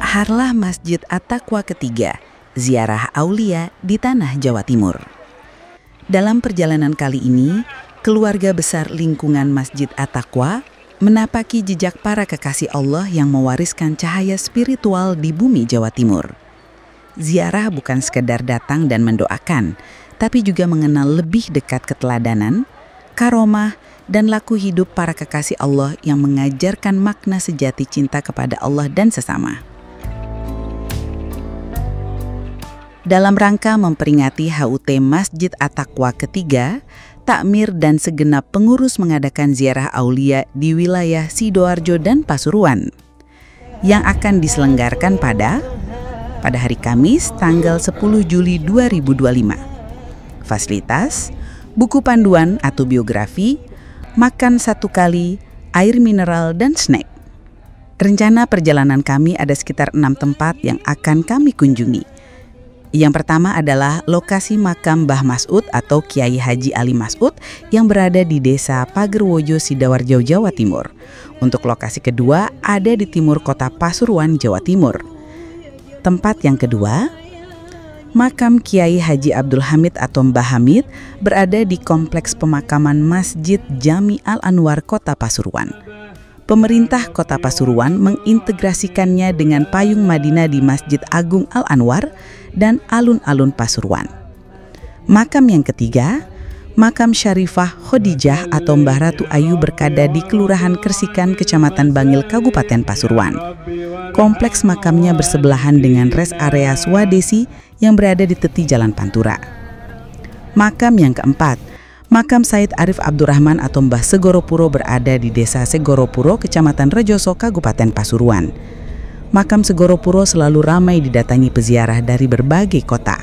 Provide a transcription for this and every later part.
Harlah Masjid At-Taqwa ketiga, ziarah aulia di tanah Jawa Timur. Dalam perjalanan kali ini, keluarga besar lingkungan Masjid At-Taqwa menapaki jejak para kekasih Allah yang mewariskan cahaya spiritual di bumi Jawa Timur. Ziarah bukan sekedar datang dan mendoakan, tapi juga mengenal lebih dekat keteladanan, karomah, dan laku hidup para kekasih Allah yang mengajarkan makna sejati cinta kepada Allah dan sesama. Dalam rangka memperingati HUT Masjid At-Taqwa ketiga, Takmir dan segenap pengurus mengadakan ziarah aulia di wilayah Sidoarjo dan Pasuruan yang akan diselenggarakan pada hari Kamis tanggal 10 Juli 2025. Fasilitas, buku panduan atau biografi, makan 1 kali, air mineral, dan snack. Rencana perjalanan kami ada sekitar 6 tempat yang akan kami kunjungi. Yang pertama adalah lokasi makam Mbah Mas'ud atau Kiai Haji Ali Mas'ud yang berada di Desa Pagerwojo, Sidoarjo, Jawa Timur. Untuk lokasi kedua ada di timur kota Pasuruan, Jawa Timur. Tempat yang kedua, makam Kiai Haji Abdul Hamid atau Mbah Hamid berada di Kompleks Pemakaman Masjid Jami Al-Anwar, Kota Pasuruan. Pemerintah Kota Pasuruan mengintegrasikannya dengan Payung Madinah di Masjid Agung Al-Anwar dan alun-alun Pasuruan. Makam yang ketiga, makam Syarifah Khadijah atau Mbah Ratu Ayu berada di Kelurahan Kersikan, Kecamatan Bangil, Kabupaten Pasuruan. Kompleks makamnya bersebelahan dengan res area Swadesi yang berada di tepi Jalan Pantura. Makam yang keempat, makam Said Arif Abdurrahman atau Mbah Segoropuro berada di Desa Segoropuro, Kecamatan Rejoso, Kabupaten Pasuruan. Makam Segoropuro selalu ramai didatangi peziarah dari berbagai kota.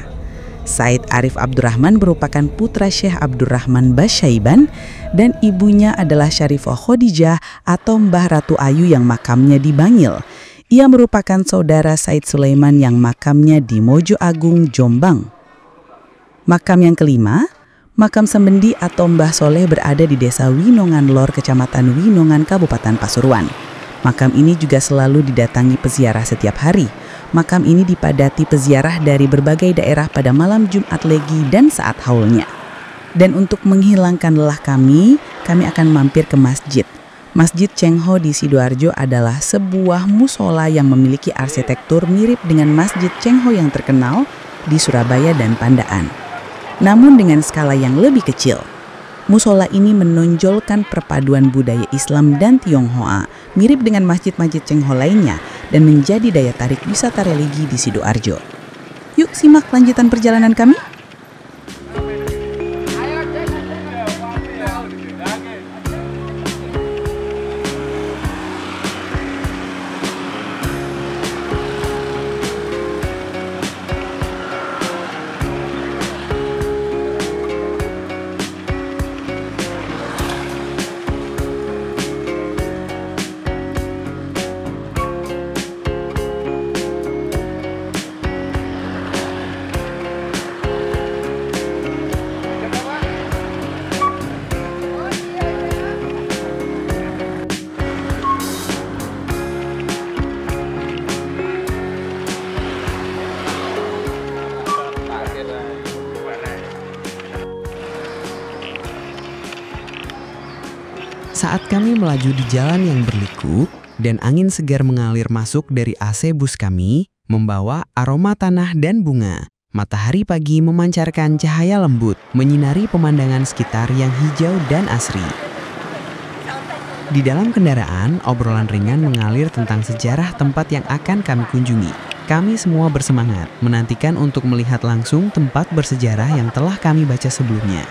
Said Arif Abdurrahman merupakan putra Syekh Abdurrahman Basyaiban dan ibunya adalah Syarifah Khadijah atau Mbah Ratu Ayu yang makamnya di Bangil. Ia merupakan saudara Said Sulaiman yang makamnya di Mojo Agung, Jombang. Makam yang kelima, makam Sembendi atau Mbah Soleh berada di Desa Winongan Lor, Kecamatan Winongan, Kabupaten Pasuruan. Makam ini juga selalu didatangi peziarah setiap hari. Makam ini dipadati peziarah dari berbagai daerah pada malam Jumat Legi dan saat haulnya. Dan untuk menghilangkan lelah kami akan mampir ke masjid. Masjid Cengho di Sidoarjo adalah sebuah musola yang memiliki arsitektur mirip dengan Masjid Cengho yang terkenal di Surabaya dan Pandaan. Namun dengan skala yang lebih kecil. Musola ini menonjolkan perpaduan budaya Islam dan Tionghoa, mirip dengan masjid-masjid Cengho lainnya, dan menjadi daya tarik wisata religi di Sidoarjo. Yuk simak lanjutan perjalanan kami. Saat kami melaju di jalan yang berliku dan angin segar mengalir masuk dari AC bus kami, membawa aroma tanah dan bunga. Matahari pagi memancarkan cahaya lembut, menyinari pemandangan sekitar yang hijau dan asri. Di dalam kendaraan, obrolan ringan mengalir tentang sejarah tempat yang akan kami kunjungi. Kami semua bersemangat, menantikan untuk melihat langsung tempat bersejarah yang telah kami baca sebelumnya.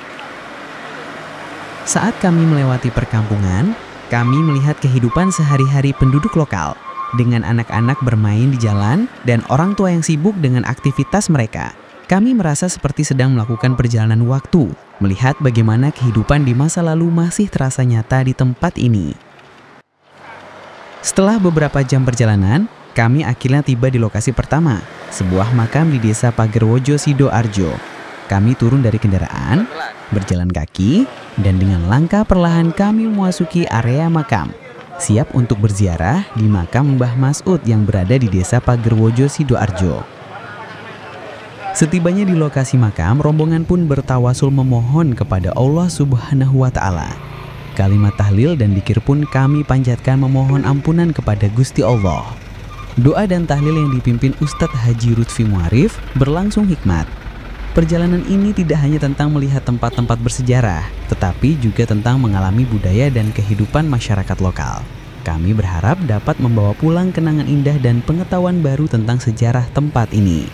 Saat kami melewati perkampungan, kami melihat kehidupan sehari-hari penduduk lokal, dengan anak-anak bermain di jalan dan orang tua yang sibuk dengan aktivitas mereka. Kami merasa seperti sedang melakukan perjalanan waktu, melihat bagaimana kehidupan di masa lalu masih terasa nyata di tempat ini. Setelah beberapa jam perjalanan, kami akhirnya tiba di lokasi pertama, sebuah makam di Desa Pagerwojo, Sidoarjo. Kami turun dari kendaraan, berjalan kaki, dan dengan langkah perlahan kami memasuki area makam. siap untuk berziarah di makam Mbah Mas'ud yang berada di Desa Pagerwojo, Sidoarjo. Setibanya di lokasi makam, rombongan pun bertawasul memohon kepada Allah Subhanahu wa Ta'ala. Kalimat tahlil dan dzikir pun kami panjatkan memohon ampunan kepada Gusti Allah. Doa dan tahlil yang dipimpin Ustadz Haji Lutfi Muarif berlangsung hikmat. Perjalanan ini tidak hanya tentang melihat tempat-tempat bersejarah, tetapi juga tentang mengalami budaya dan kehidupan masyarakat lokal. Kami berharap dapat membawa pulang kenangan indah dan pengetahuan baru tentang sejarah tempat ini.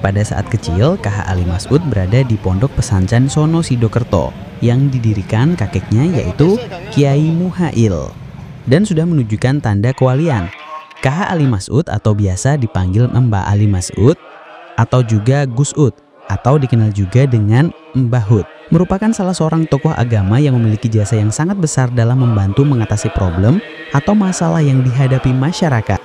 Pada saat kecil, KH Ali Mas'ud berada di Pondok Pesantren Sono Sidokerto yang didirikan kakeknya yaitu Kiai Muhail dan sudah menunjukkan tanda kewalian. KH Ali Mas'ud atau biasa dipanggil Mbah Ali Mas'ud atau juga Gus Ud, atau dikenal juga dengan Mbah Hud, merupakan salah seorang tokoh agama yang memiliki jasa yang sangat besar dalam membantu mengatasi problem atau masalah yang dihadapi masyarakat.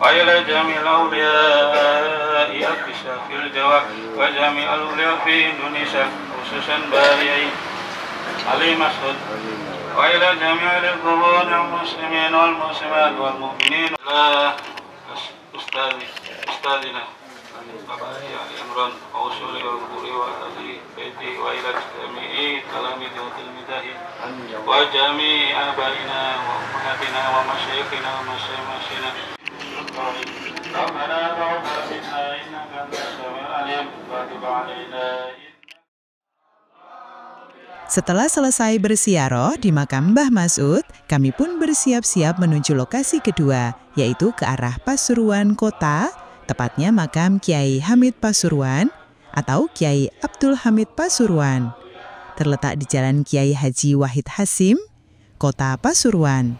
وإلى جميع الأولياء الكشاف الجواب وجميع الأولياء في إندونيسيا خصوصا باهي علي مسعود وإلى جميع القبور المسلمين والمسلمات والمؤمنين أستاذنا Bapak Ali Imran Ausuli wa Guri wa Ahli Baiti wa ila jami'i talamizi wa tilmidahi wa jami'i abaina wa ummahatina wa masyayikhina wa masyayikhina Rabbana taqabbal minna innaka antas samiul alim wa tub 'alaina. Setelah selesai bersiaroh di makam Mbah Mas'ud, kami pun bersiap-siap menuju lokasi kedua, yaitu ke arah Pasuruan Kota, tepatnya makam Kiai Hamid Pasuruan atau Kiai Abdul Hamid Pasuruan. terletak di Jalan Kiai Haji Wahid Hasyim, Kota Pasuruan.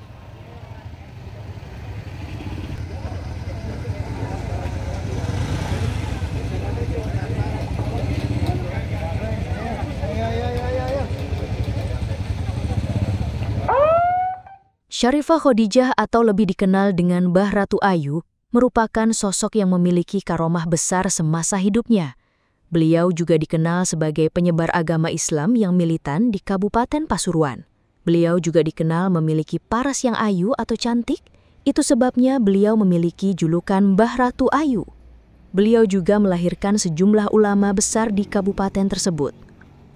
Syarifah Khadijah atau lebih dikenal dengan Mbah Ratu Ayu merupakan sosok yang memiliki karomah besar semasa hidupnya. Beliau juga dikenal sebagai penyebar agama Islam yang militan di Kabupaten Pasuruan. Beliau juga dikenal memiliki paras yang ayu atau cantik, itu sebabnya beliau memiliki julukan Mbah Ratu Ayu. Beliau juga melahirkan sejumlah ulama besar di kabupaten tersebut.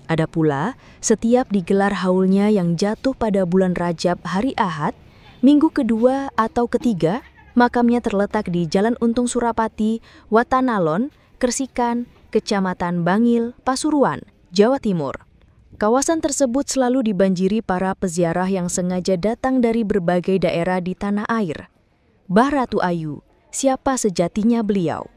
Ada pula, setiap digelar haulnya yang jatuh pada bulan Rajab hari Ahad, minggu kedua atau ketiga, makamnya terletak di Jalan Untung Surapati, Watanalon, Kersikan, Kecamatan Bangil, Pasuruan, Jawa Timur. Kawasan tersebut selalu dibanjiri para peziarah yang sengaja datang dari berbagai daerah di tanah air. Mbah Ratu Ayu, siapa sejatinya beliau?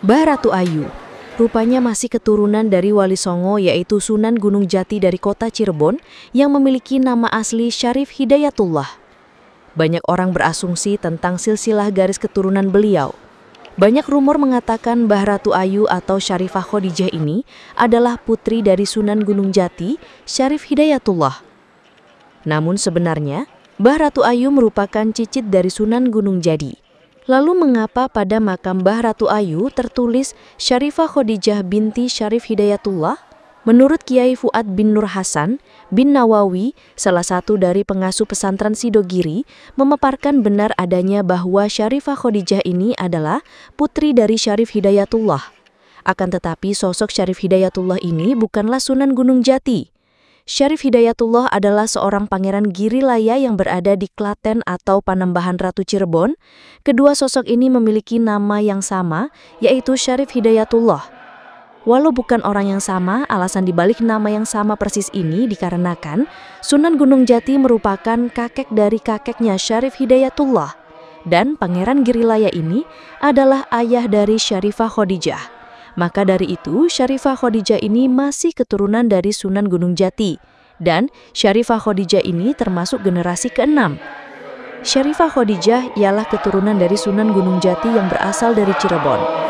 Mbah Ratu Ayu, rupanya masih keturunan dari Wali Songo yaitu Sunan Gunung Jati dari kota Cirebon yang memiliki nama asli Syarif Hidayatullah. Banyak orang berasumsi tentang silsilah garis keturunan beliau. Banyak rumor mengatakan Mbah Ratu Ayu atau Syarifah Khadijah ini adalah putri dari Sunan Gunung Jati, Syarif Hidayatullah. Namun sebenarnya, Mbah Ratu Ayu merupakan cicit dari Sunan Gunung Jati. Lalu mengapa pada makam Mbah Ratu Ayu tertulis Syarifah Khadijah binti Syarif Hidayatullah? Menurut Kiai Fuad bin Nur Hasan bin Nawawi, salah satu dari pengasuh pesantren Sidogiri, memaparkan benar adanya bahwa Syarifah Khadijah ini adalah putri dari Syarif Hidayatullah. Akan tetapi sosok Syarif Hidayatullah ini bukanlah Sunan Gunung Jati. Syarif Hidayatullah adalah seorang pangeran Girilaya yang berada di Klaten atau Panembahan Ratu Cirebon. Kedua sosok ini memiliki nama yang sama, yaitu Syarif Hidayatullah. Walau bukan orang yang sama, alasan dibalik nama yang sama persis ini dikarenakan Sunan Gunung Jati merupakan kakek dari kakeknya Syarif Hidayatullah. Dan pangeran Girilaya ini adalah ayah dari Syarifah Khadijah. Maka dari itu, Syarifah Khadijah ini masih keturunan dari Sunan Gunung Jati. Dan Syarifah Khadijah ini termasuk generasi ke-6. Syarifah Khadijah ialah keturunan dari Sunan Gunung Jati yang berasal dari Cirebon.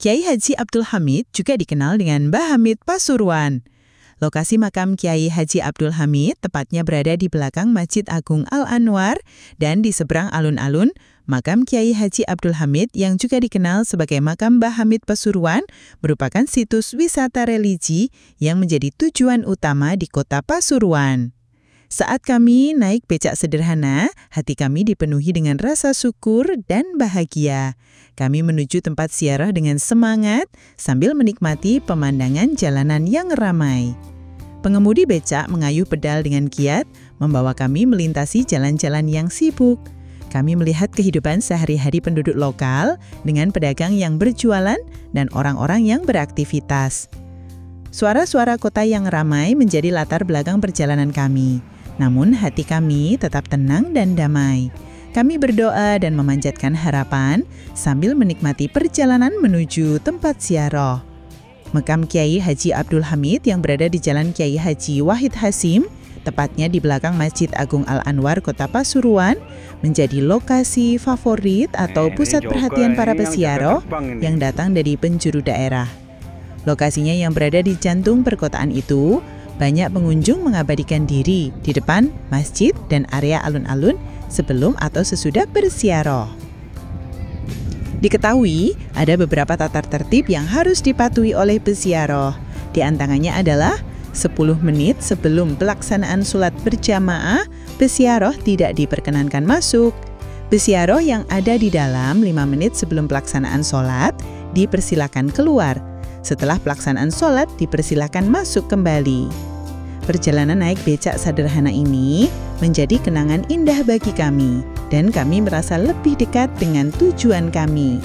Kiai Haji Abdul Hamid juga dikenal dengan Mbah Hamid Pasuruan. Lokasi makam Kiai Haji Abdul Hamid tepatnya berada di belakang Masjid Agung Al-Anwar dan di seberang alun-alun, makam Kiai Haji Abdul Hamid yang juga dikenal sebagai makam Mbah Hamid Pasuruan merupakan situs wisata religi yang menjadi tujuan utama di kota Pasuruan. Saat kami naik becak sederhana, hati kami dipenuhi dengan rasa syukur dan bahagia. Kami menuju tempat ziarah dengan semangat sambil menikmati pemandangan jalanan yang ramai. Pengemudi becak mengayuh pedal dengan giat, membawa kami melintasi jalan-jalan yang sibuk. Kami melihat kehidupan sehari-hari penduduk lokal dengan pedagang yang berjualan dan orang-orang yang beraktivitas. Suara-suara kota yang ramai menjadi latar belakang perjalanan kami. Namun hati kami tetap tenang dan damai. Kami berdoa dan memanjatkan harapan sambil menikmati perjalanan menuju tempat ziarah. Makam Kiai Haji Abdul Hamid yang berada di Jalan Kiai Haji Wahid Hasim, tepatnya di belakang Masjid Agung Al-Anwar, Kota Pasuruan, menjadi lokasi favorit atau pusat perhatian para peziarah yang datang dari penjuru daerah. Lokasinya yang berada di jantung perkotaan itu, banyak pengunjung mengabadikan diri di depan masjid dan area alun-alun sebelum atau sesudah berziarah. Diketahui, ada beberapa tata tertib yang harus dipatuhi oleh peziarah. Di antaranya adalah 10 menit sebelum pelaksanaan sholat berjamaah, peziarah tidak diperkenankan masuk. Peziarah yang ada di dalam 5 menit sebelum pelaksanaan sholat dipersilakan keluar. Setelah pelaksanaan sholat dipersilakan masuk kembali. Perjalanan naik becak sederhana ini menjadi kenangan indah bagi kami, dan kami merasa lebih dekat dengan tujuan kami.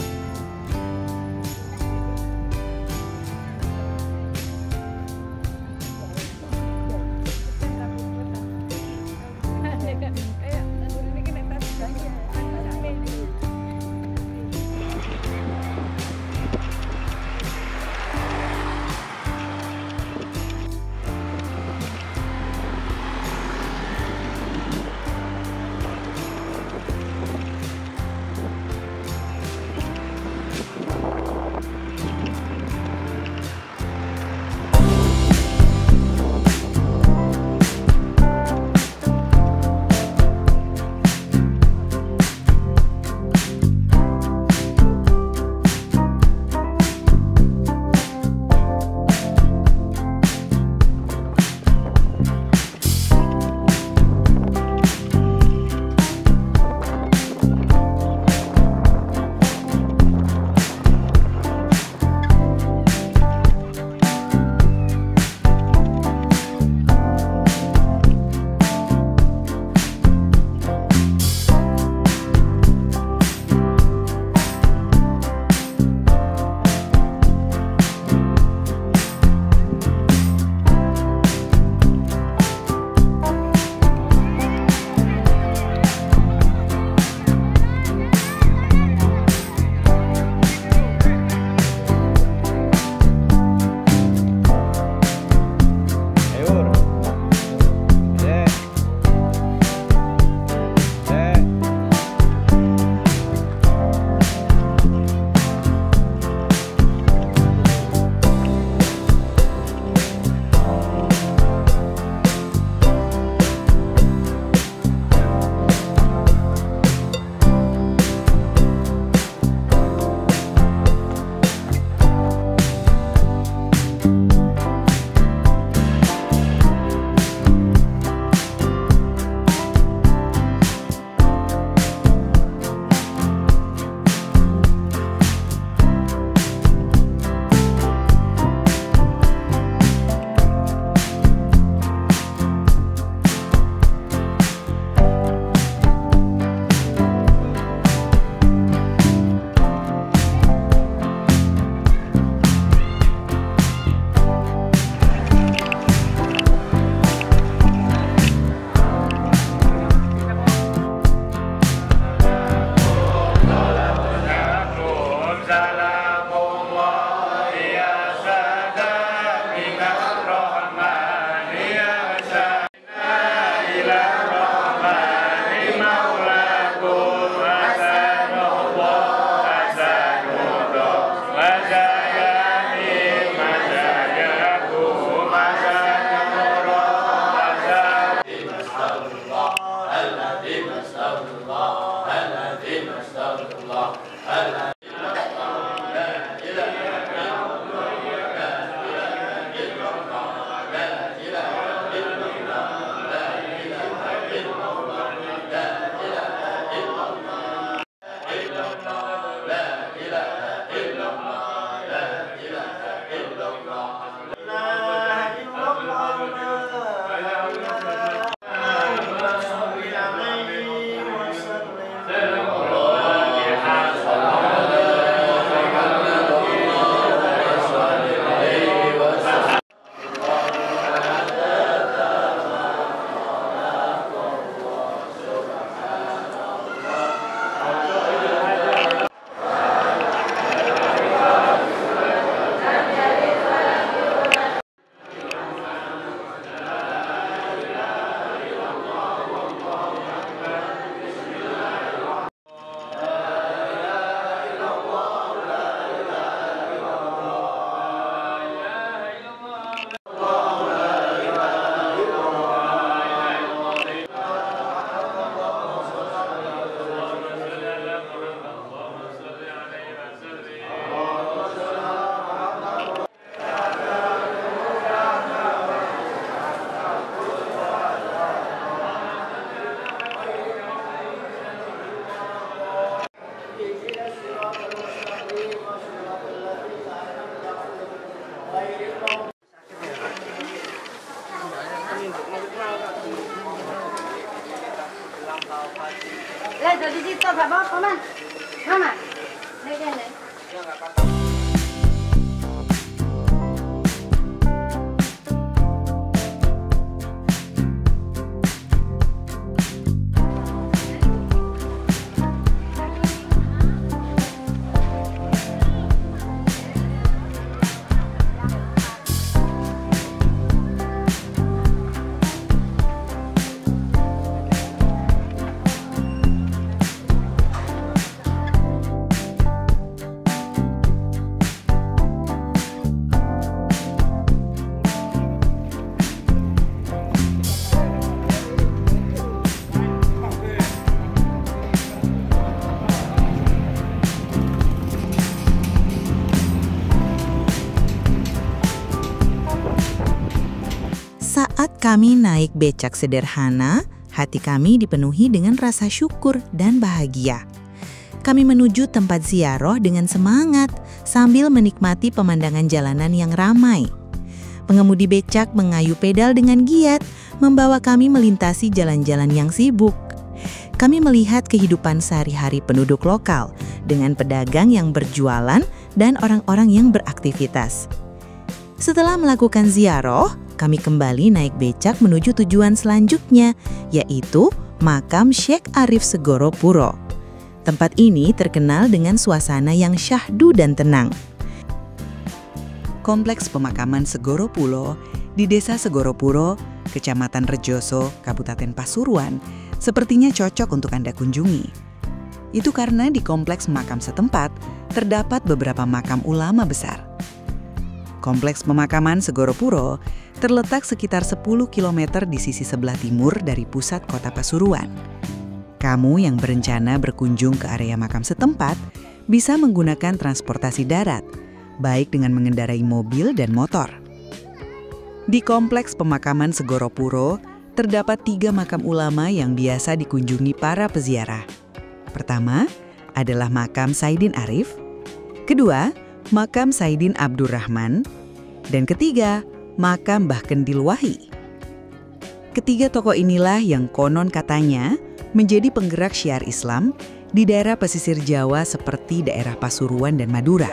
Lihat di situ Pak bawa paman. Mama. Lihat. Saat kami naik becak sederhana, hati kami dipenuhi dengan rasa syukur dan bahagia. Kami menuju tempat ziarah dengan semangat sambil menikmati pemandangan jalanan yang ramai. Pengemudi becak mengayu pedal dengan giat, membawa kami melintasi jalan-jalan yang sibuk. Kami melihat kehidupan sehari-hari penduduk lokal dengan pedagang yang berjualan dan orang-orang yang beraktivitas. Setelah melakukan ziarah, kami kembali naik becak menuju tujuan selanjutnya, yaitu Makam Syekh Arif Segoro Puro. Tempat ini terkenal dengan suasana yang syahdu dan tenang. Kompleks pemakaman Segoro Puro di Desa Segoro Puro, Kecamatan Rejoso, Kabupaten Pasuruan, sepertinya cocok untuk Anda kunjungi. Itu karena di kompleks makam setempat terdapat beberapa makam ulama besar. Kompleks pemakaman Segoro Puro terletak sekitar 10 km di sisi sebelah timur dari pusat kota Pasuruan. Kamu yang berencana berkunjung ke area makam setempat bisa menggunakan transportasi darat, baik dengan mengendarai mobil dan motor. Di kompleks pemakaman Segoro Puro terdapat 3 makam ulama yang biasa dikunjungi para peziarah. Pertama adalah makam Saidin Arif, kedua makam Saidin Abdurrahman, dan ketiga makam Mbah Kendil Wahi. Ketiga tokoh inilah yang konon katanya menjadi penggerak syiar Islam di daerah pesisir Jawa seperti daerah Pasuruan dan Madura.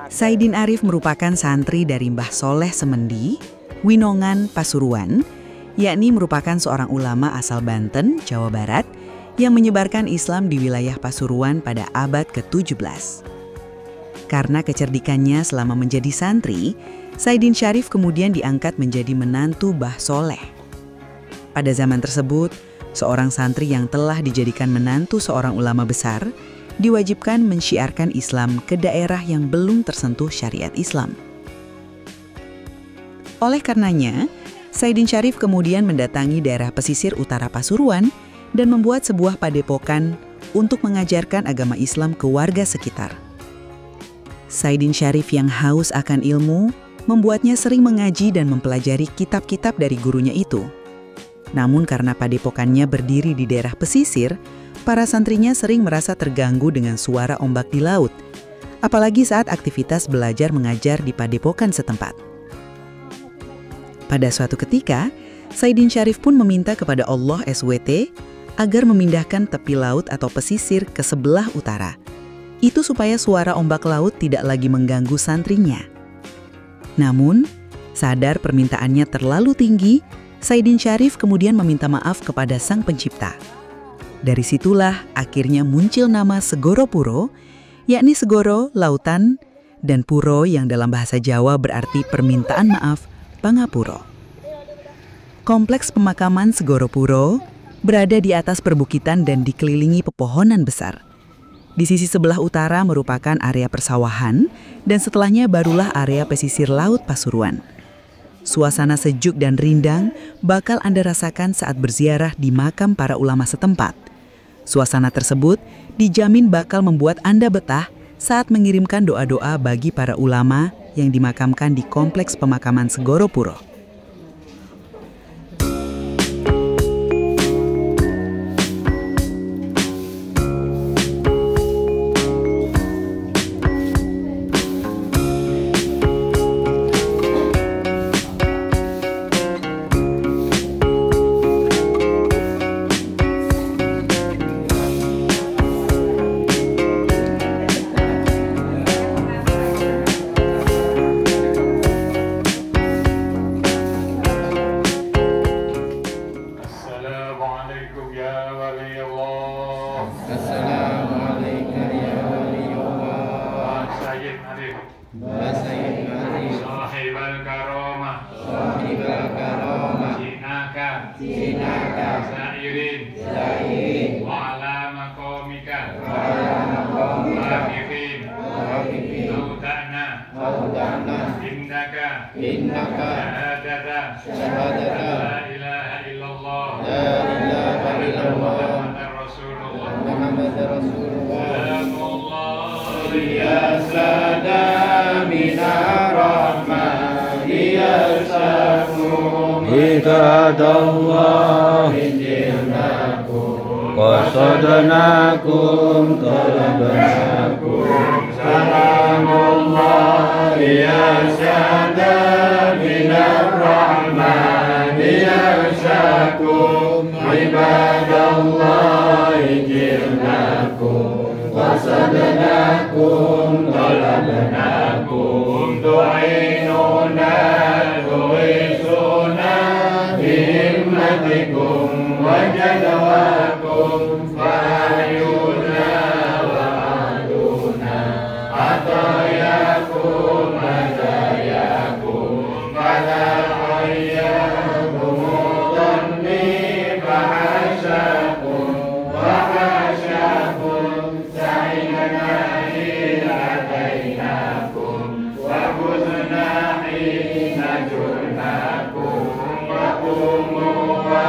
Saidin Arif merupakan santri dari Mbah Soleh Semendi, Winongan, Pasuruan, yakni merupakan seorang ulama asal Banten, Jawa Barat, yang menyebarkan Islam di wilayah Pasuruan pada abad ke-17. Karena kecerdikannya selama menjadi santri, Saidin Syarif kemudian diangkat menjadi menantu Mbah Soleh. Pada zaman tersebut, seorang santri yang telah dijadikan menantu seorang ulama besar diwajibkan mensyiarkan Islam ke daerah yang belum tersentuh syariat Islam. Oleh karenanya, Saidin Syarif kemudian mendatangi daerah pesisir utara Pasuruan dan membuat sebuah padepokan untuk mengajarkan agama Islam ke warga sekitar. Saidin Syarif yang haus akan ilmu membuatnya sering mengaji dan mempelajari kitab-kitab dari gurunya itu. Namun karena padepokannya berdiri di daerah pesisir, para santrinya sering merasa terganggu dengan suara ombak di laut, apalagi saat aktivitas belajar mengajar di padepokan setempat. Pada suatu ketika, Saidin Syarif pun meminta kepada Allah SWT agar memindahkan tepi laut atau pesisir ke sebelah utara. Itu supaya suara ombak laut tidak lagi mengganggu santrinya. Namun, sadar permintaannya terlalu tinggi, Saidin Syarif kemudian meminta maaf kepada Sang Pencipta. Dari situlah akhirnya muncul nama Segoro Puro, yakni Segoro, lautan, dan Puro yang dalam bahasa Jawa berarti permintaan maaf, Pangapuro. Kompleks pemakaman Segoro Puro berada di atas perbukitan dan dikelilingi pepohonan besar. Di sisi sebelah utara merupakan area persawahan dan setelahnya barulah area pesisir laut Pasuruan. Suasana sejuk dan rindang bakal Anda rasakan saat berziarah di makam para ulama setempat. Suasana tersebut dijamin bakal membuat Anda betah saat mengirimkan doa-doa bagi para ulama yang dimakamkan di kompleks pemakaman Segoro Puro. zinaka sairin wa ala maqamika waqifin maudana innaka syahadata la ilaha illallah Muhammadar Rasulullah Salamullah ya sadamina rahmani yasakum Ibadallah wasadanakum talabanakum Salamullah ya sadamina rahmani yasakum Ibadallah jirnakum wasadanakum talabanakum tu'inuna tu'isuna bihimmatikum wajadawakum fa'ayuna wa'aduna atayakum atayakum fala hayyakum dhanni fahasyakum wahasyakum sa'inana ilatainakum wa kuzna hina jurnakum wa kumu wa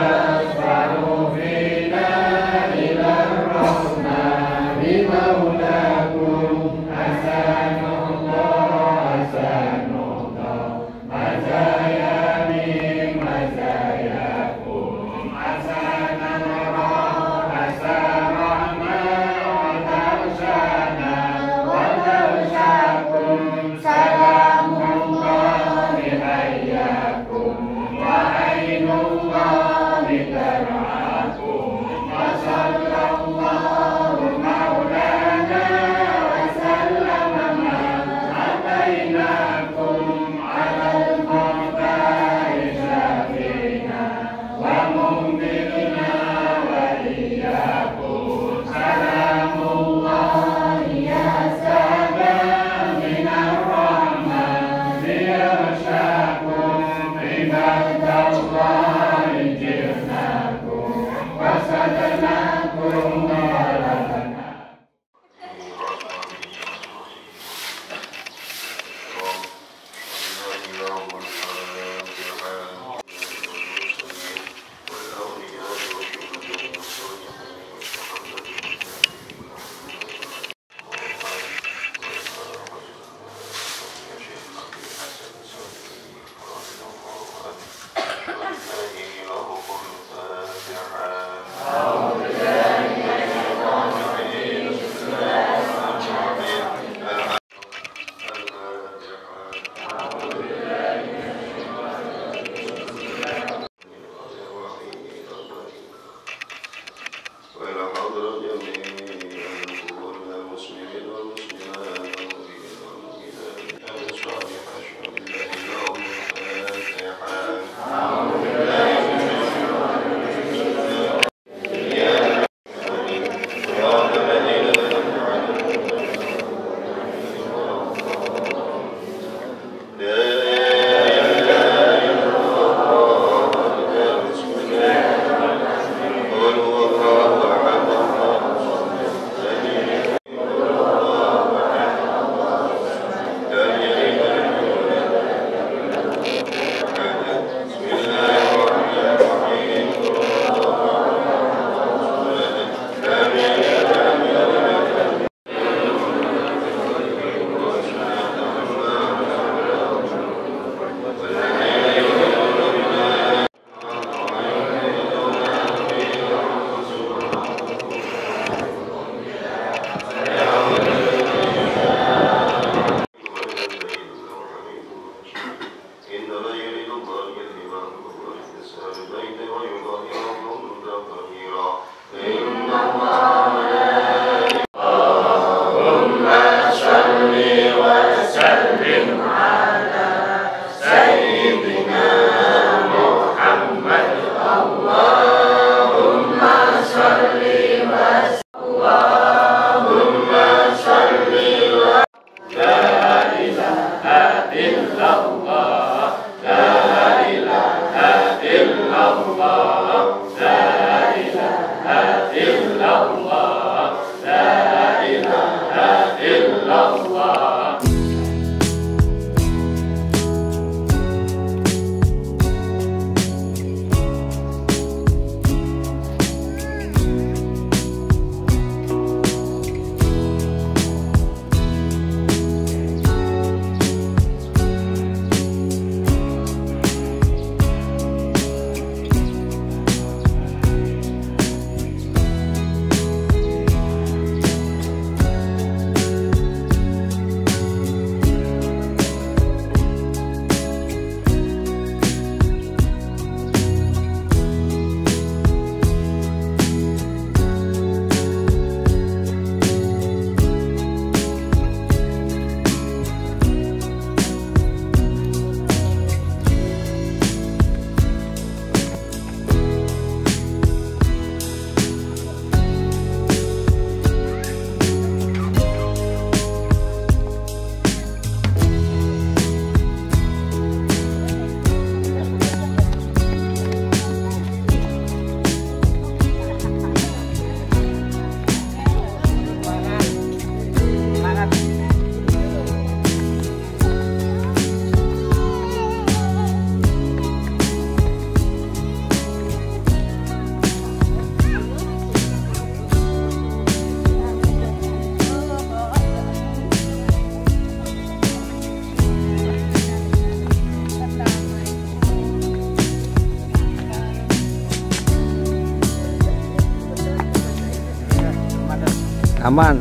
Aman.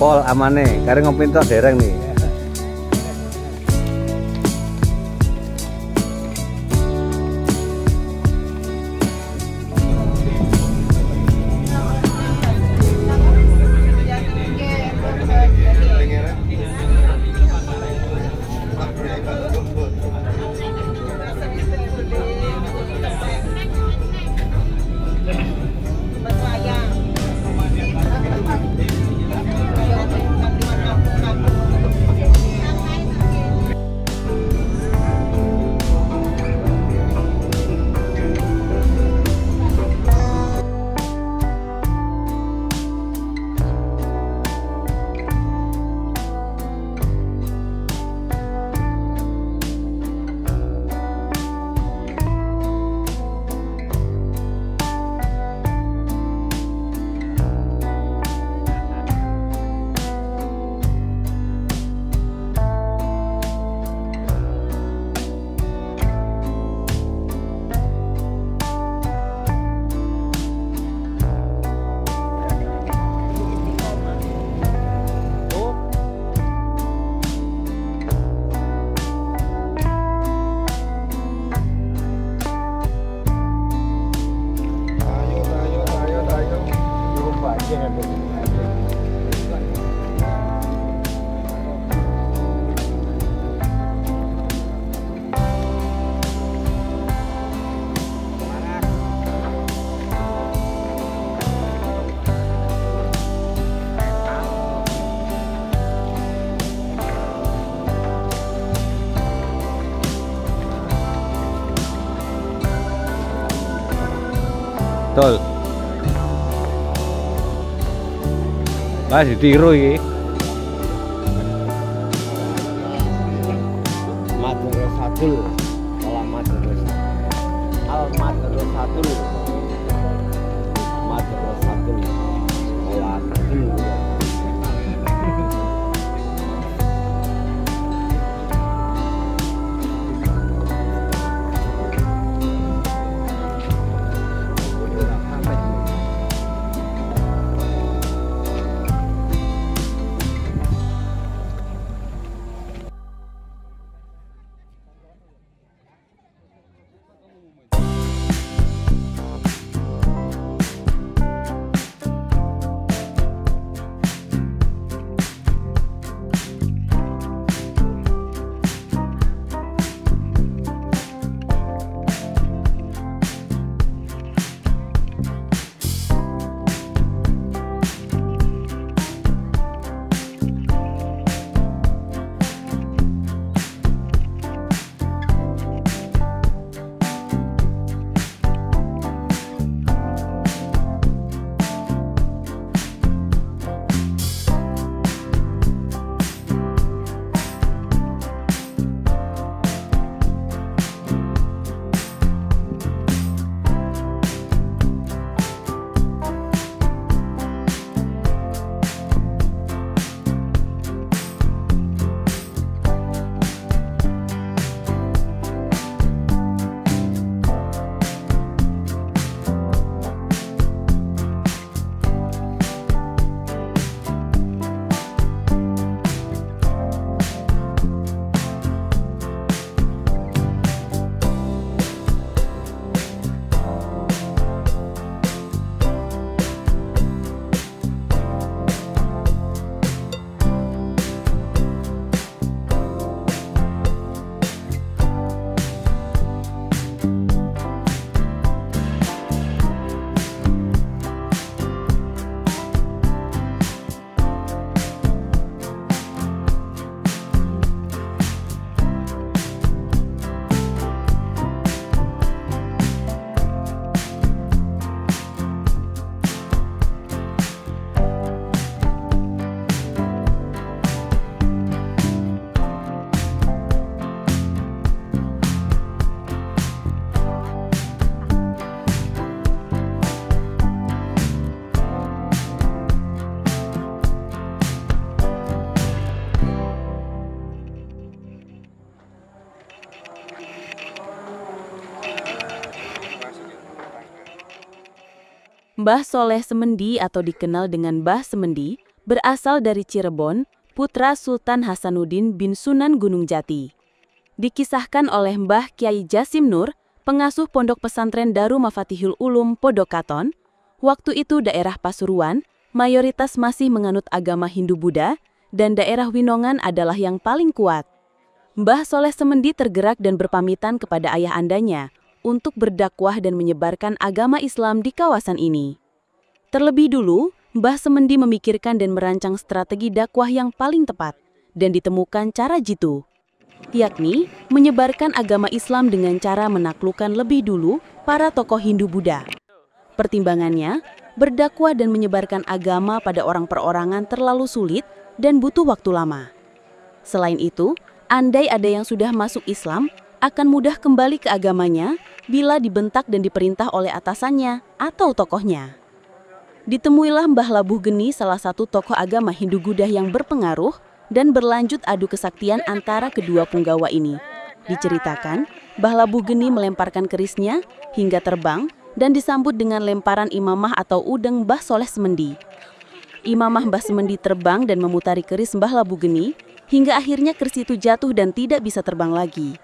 Pol amane, kareng ngopi tok dereng nih. Betul. Lah ditiru iki. Madrasatul. Al-Madrasatul. Madrasatul. Mbah Soleh Semendi atau dikenal dengan Mbah Semendi berasal dari Cirebon, putra Sultan Hasanuddin bin Sunan Gunung Jati. Dikisahkan oleh Mbah Kyai Jasim Nur, pengasuh pondok pesantren Darul Mafatihul Ulum Podokaton, waktu itu daerah Pasuruan mayoritas masih menganut agama Hindu-Buddha dan daerah Winongan adalah yang paling kuat. Mbah Soleh Semendi tergerak dan berpamitan kepada ayah andanya untuk berdakwah dan menyebarkan agama Islam di kawasan ini. Terlebih dulu, Mbah Semendi memikirkan dan merancang strategi dakwah yang paling tepat dan ditemukan cara jitu, yakni menyebarkan agama Islam dengan cara menaklukkan lebih dulu para tokoh Hindu-Buddha. Pertimbangannya, berdakwah dan menyebarkan agama pada orang perorangan terlalu sulit dan butuh waktu lama. Selain itu, andai ada yang sudah masuk Islam, akan mudah kembali ke agamanya bila dibentak dan diperintah oleh atasannya atau tokohnya. Ditemuilah Mbah Labuh Geni, salah satu tokoh agama Hindu-Buddha yang berpengaruh dan berlanjut adu kesaktian antara kedua punggawa ini. Diceritakan, Mbah Labuh Geni melemparkan kerisnya hingga terbang dan disambut dengan lemparan imamah atau udeng Mbah Soleh Semendi. Imamah Mbah Semendi terbang dan memutari keris Mbah Labuh Geni hingga akhirnya keris itu jatuh dan tidak bisa terbang lagi.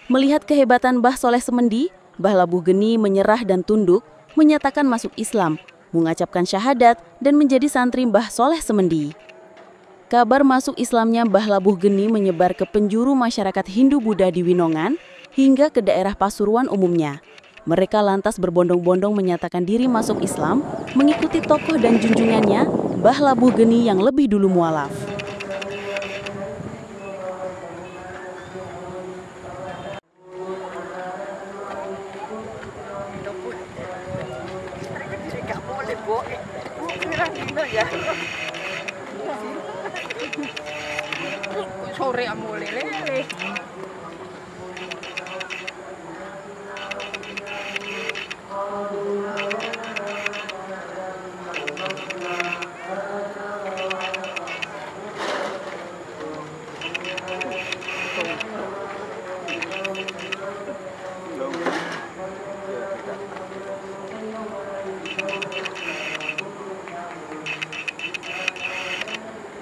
Melihat kehebatan Mbah Soleh Semendi, Mbah Labuh Geni menyerah dan tunduk, menyatakan masuk Islam, mengucapkan syahadat dan menjadi santri Mbah Soleh Semendi. Kabar masuk Islamnya Mbah Labuh Geni menyebar ke penjuru masyarakat Hindu-Buddha di Winongan hingga ke daerah Pasuruan umumnya. Mereka lantas berbondong-bondong menyatakan diri masuk Islam, mengikuti tokoh dan junjungannya, Mbah Labuh Geni yang lebih dulu mualaf. Sore amole lele.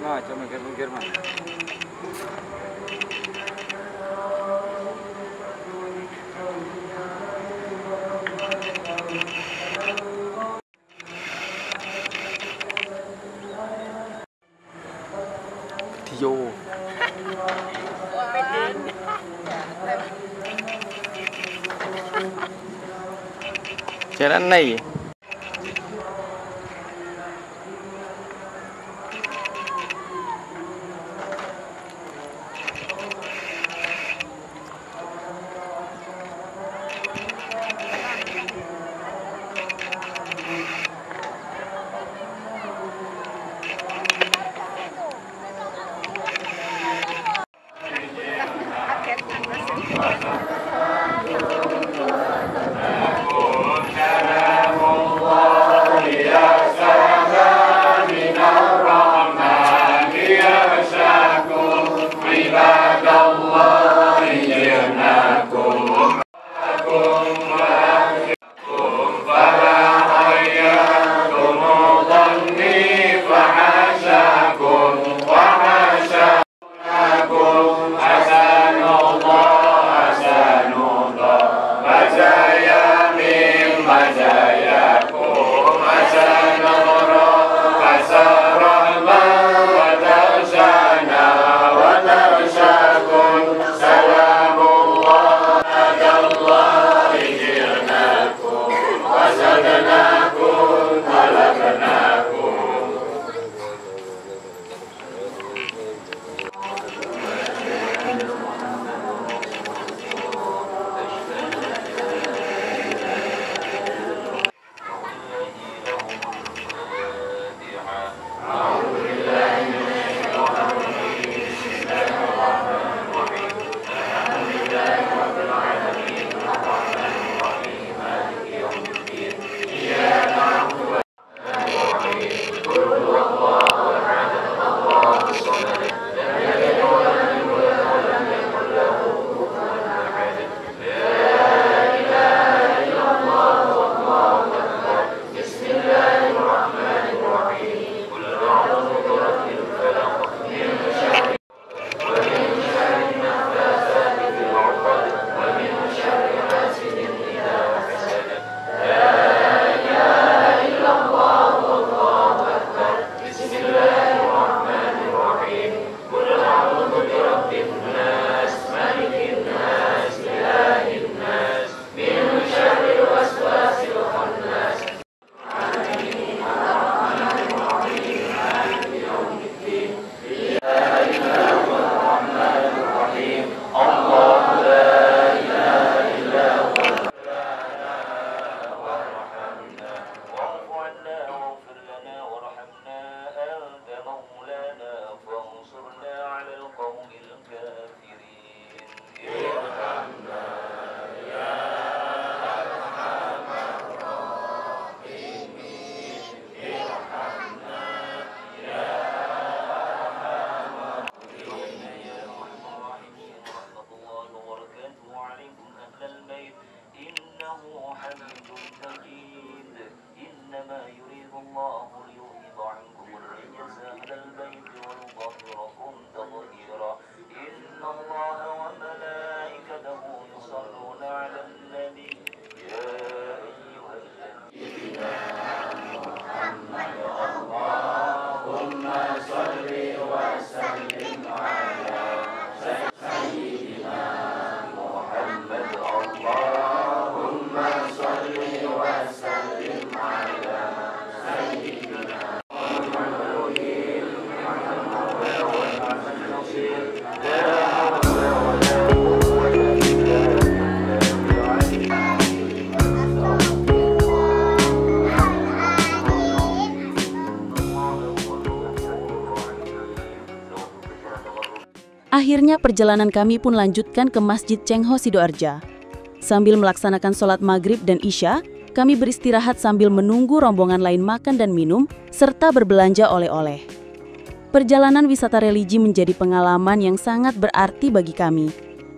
Nah, coba mikir-mikir mah. Dio. Jalan này. Namo Akhirnya perjalanan kami pun lanjutkan ke Masjid Cengho Sidoarjo. Sambil melaksanakan sholat maghrib dan isya, kami beristirahat sambil menunggu rombongan lain makan dan minum, serta berbelanja oleh-oleh. Perjalanan wisata religi menjadi pengalaman yang sangat berarti bagi kami.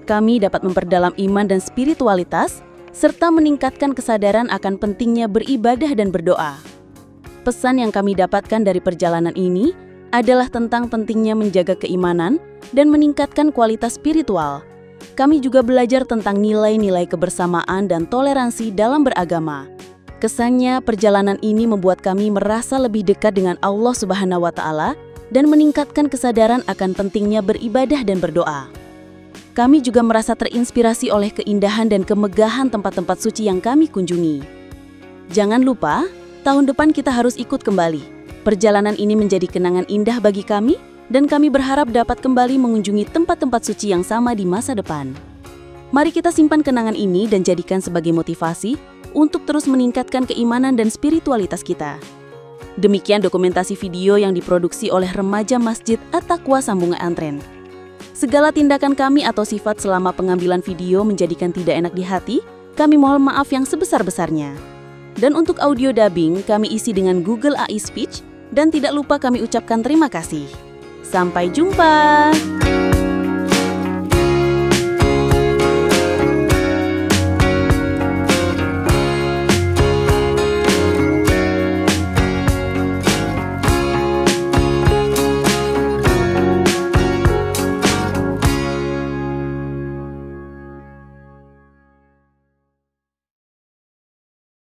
Kami dapat memperdalam iman dan spiritualitas, serta meningkatkan kesadaran akan pentingnya beribadah dan berdoa. Pesan yang kami dapatkan dari perjalanan ini adalah tentang pentingnya menjaga keimanan dan meningkatkan kualitas spiritual. Kami juga belajar tentang nilai-nilai kebersamaan dan toleransi dalam beragama. Kesannya, perjalanan ini membuat kami merasa lebih dekat dengan Allah Subhanahu wa Ta'ala dan meningkatkan kesadaran akan pentingnya beribadah dan berdoa. Kami juga merasa terinspirasi oleh keindahan dan kemegahan tempat-tempat suci yang kami kunjungi. Jangan lupa, tahun depan kita harus ikut kembali. Perjalanan ini menjadi kenangan indah bagi kami, dan kami berharap dapat kembali mengunjungi tempat-tempat suci yang sama di masa depan. Mari kita simpan kenangan ini dan jadikan sebagai motivasi untuk terus meningkatkan keimanan dan spiritualitas kita. Demikian dokumentasi video yang diproduksi oleh remaja Masjid At-Taqwa Sambungan Antren. Segala tindakan kami atau sifat selama pengambilan video menjadikan tidak enak di hati, kami mohon maaf yang sebesar-besarnya. Dan untuk audio dubbing, kami isi dengan Google AI Speech, dan tidak lupa kami ucapkan terima kasih. Sampai jumpa!